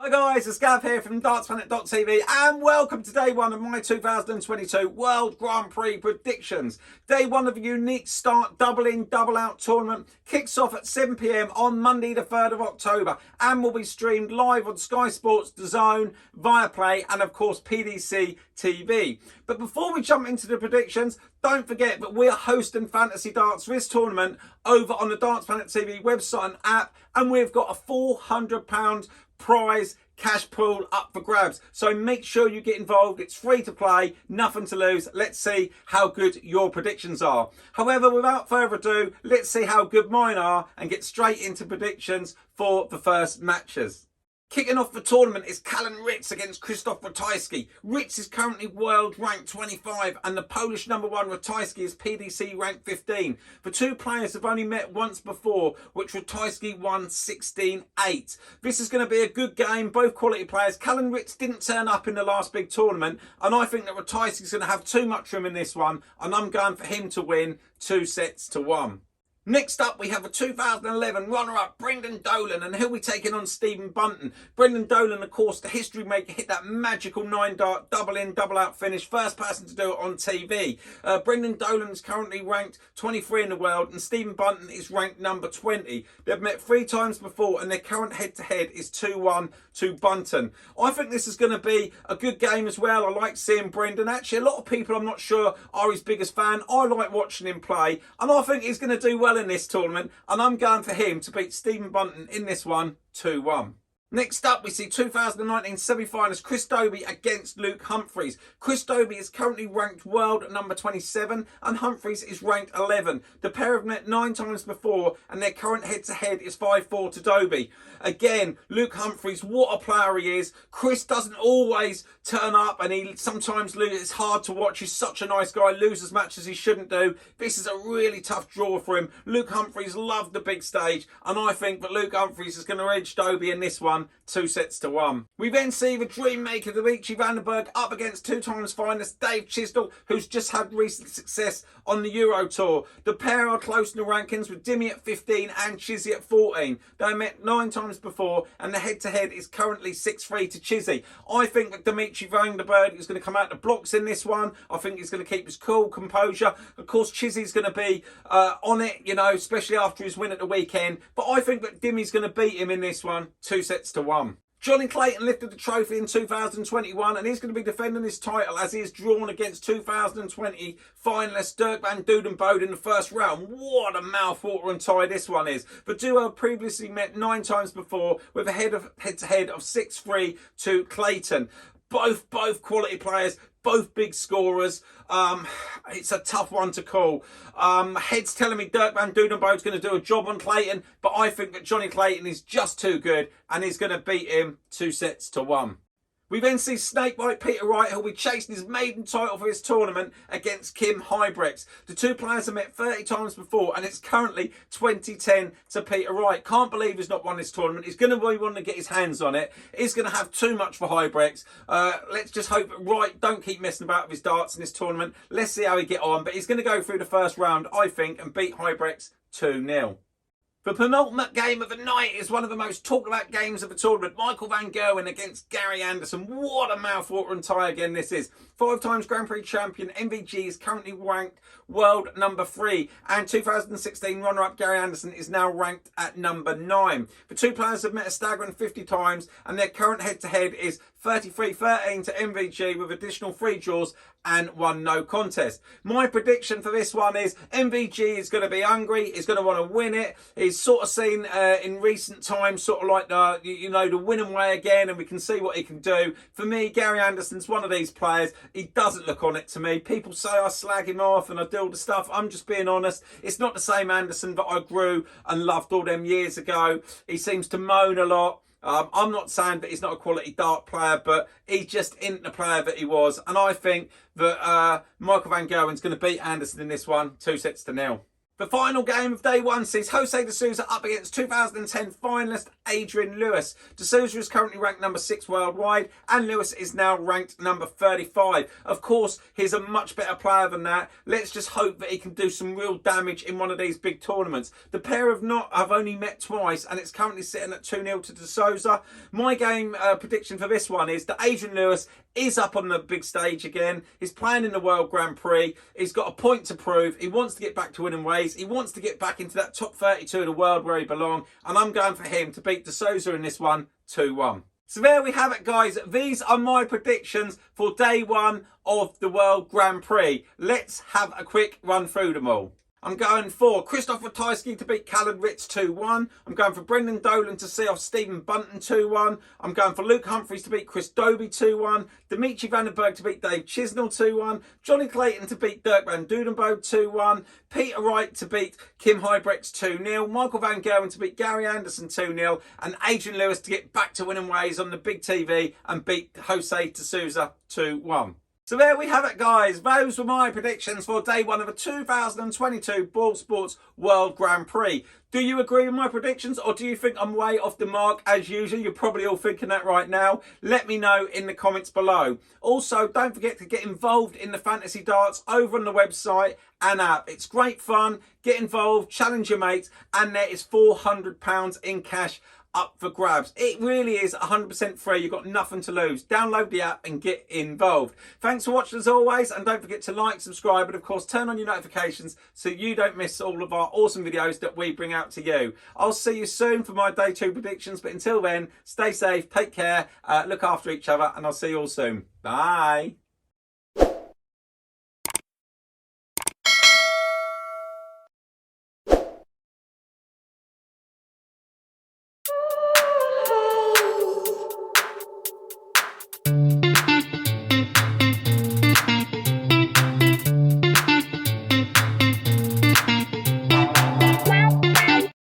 Hi guys, it's Gav here from dartsplanet.tv and welcome to day one of my 2022 World Grand Prix predictions. Day one of a unique start double-in, double-out tournament kicks off at 7 p.m. on Monday the 3rd of October and will be streamed live on Sky Sports, DAZN, Viaplay and of course PDC TV. But before we jump into the predictions, don't forget that we're hosting Fantasy Darts for this tournament over on the Darts Planet TV website and app, and we've got a £400 prize cash pool up for grabs. So make sure you get involved. It's free to play, nothing to lose. Let's see how good your predictions are. However, without further ado, let's see how good mine are and get straight into predictions for the first matches. Kicking off the tournament is Callan Ritz against Krzysztof Ratajski. Ritz is currently world ranked 25 and the Polish number one Ratajski is PDC ranked 15. The two players have only met once before, which Ratajski won 16-8. This is going to be a good game, both quality players. Callan Ritz didn't turn up in the last big tournament and I think that Ratajski is going to have too much room in this one and I'm going for him to win 2-1. Next up, we have a 2011 runner-up, Brendan Dolan, and he'll be taking on Stephen Bunton. Brendan Dolan, of course, the history maker, hit that magical 9-dart double-in, double-out finish, first person to do it on TV. Brendan Dolan is currently ranked 23 in the world, and Stephen Bunton is ranked number 20. They've met 3 times before, and their current head-to-head is 2-1 to Bunton. I think this is going to be a good game as well. I like seeing Brendan. Actually, a lot of people, I'm not sure, are his biggest fan. I like watching him play, and I think he's going to do well in this tournament, and I'm going for him to beat Stephen Bunton in this one 2-1. Next up, we see 2019 semi-finalist Chris Dobey against Luke Humphries. Chris Dobey is currently ranked world number 27 and Humphries is ranked 11. The pair have met 9 times before and their current head-to-head is 5-4 to Dobey. Again, Luke Humphries, what a player he is. Chris doesn't always turn up and he sometimes loses. It's hard to watch. He's such a nice guy, loses matches he shouldn't do. This is a really tough draw for him. Luke Humphries loved the big stage and I think that Luke Humphries is going to edge Dobey in this one 2-1. We then see the dream maker Dimitri Bergh up against 2 times finalist Dave Chisnall, who's just had recent success on the Euro Tour. The pair are close in the rankings with Dimmy at 15 and Chizzy at 14. They met 9 times before and the head-to-head is currently 6-3 to Chizzy. I think that Dimitri Bergh is going to come out the blocks in this one. I think he's going to keep his cool, composure. Of course, Chizzy's going to be on it, you know, especially after his win at the weekend. But I think that Dimmy's going to beat him in this one 2-1. Jonny Clayton lifted the trophy in 2021 and he's going to be defending his title as he is drawn against 2020 finalist Dirk van Duijvenbode in the first round. What a mouthwatering tie this one is. The duo have previously met 9 times before with a head-to-head of 6-3 to Clayton. Both quality players, both big scorers. It's a tough one to call. Head's telling me Dirk van Duijvenbode's going to do a job on Clayton, but I think that Jonny Clayton is just too good and he's going to beat him 2-1. We then see Snakebite Peter Wright, who'll be chasing his maiden title for his tournament against Huybrechts. The two players have met 30 times before and it's currently 20-10 to Peter Wright. Can't believe he's not won this tournament. He's going to be wanting to get his hands on it. He's going to have too much for Huybrechts. Let's just hope that Wright don't keep messing about with his darts in this tournament. Let's see how he get on. But he's going to go through the first round, I think, and beat Huybrechts 2-0. The penultimate game of the night is one of the most talked about games of the tournament. Michael van Gerwen against Gary Anderson. What a mouthwatering tie again this is. 5 times Grand Prix champion MVG is currently ranked world number 3 and 2016 runner-up Gary Anderson is now ranked at number 9. The two players have met a staggering 50 times and their current head-to-head is 33-13 to MVG with additional 3 draws and 1 no contest. My prediction for this one is MVG is going to be hungry. He's going to want to win it. He's sort of seen in recent times sort of like the winning way again and we can see what he can do. For me, Gary Anderson's one of these players. He doesn't look on it to me. People say I slag him off and I do all the stuff. I'm just being honest. It's not the same Anderson that I grew and loved all them years ago. He seems to moan a lot. I'm not saying that he's not a quality dart player, but he just isn't the player that he was. And I think that Michael van Gerwen's going to beat Anderson in this one 2-0. The final game of day one sees Jose de Souza up against 2010 finalist Adrian Lewis. De Souza is currently ranked number 6 worldwide and Lewis is now ranked number 35. Of course, he's a much better player than that. Let's just hope that he can do some real damage in one of these big tournaments. The pair have only met twice and it's currently sitting at 2-0 to de Souza. My game prediction for this one is that Adrian Lewis is up on the big stage again. He's playing in the World Grand Prix. He's got a point to prove. He wants to get back to winning ways. He wants to get back into that top 32 of the world where he belongs. And I'm going for him to beat de Souza in this one 2-1. So there we have it, guys. These are my predictions for day one of the World Grand Prix. Let's have a quick run through them all. I'm going for Krzysztof Ratajski to beat Callan Ritz 2-1. I'm going for Brendan Dolan to see off Stephen Bunton 2-1. I'm going for Luke Humphries to beat Chris Dobey 2-1. Dimitri Bergh to beat Dave Chisnall 2-1. Jonny Clayton to beat Dirk Duijvenbode 2-1. Peter Wright to beat Kim Huybrechts 2-0. Michael van Gerwen to beat Gary Anderson 2-0. And Adrian Lewis to get back to winning ways on the big TV and beat Jose de Souza 2-1. So there we have it, guys. Those were my predictions for day one of the 2022 Ball Sports World Grand Prix. Do you agree with my predictions or do you think I'm way off the mark as usual? You're probably all thinking that right now. Let me know in the comments below. Also, don't forget to get involved in the fantasy darts over on the website and app. It's great fun. Get involved, challenge your mates, and there is £400 in cash up for grabs. It really is 100% free. You've got nothing to lose. Download the app and get involved. Thanks for watching as always, and don't forget to like, subscribe, and of course turn on your notifications so you don't miss all of our awesome videos that we bring out to you. I'll see you soon for my day two predictions, but until then, stay safe, take care, look after each other, and I'll see you all soon. Bye.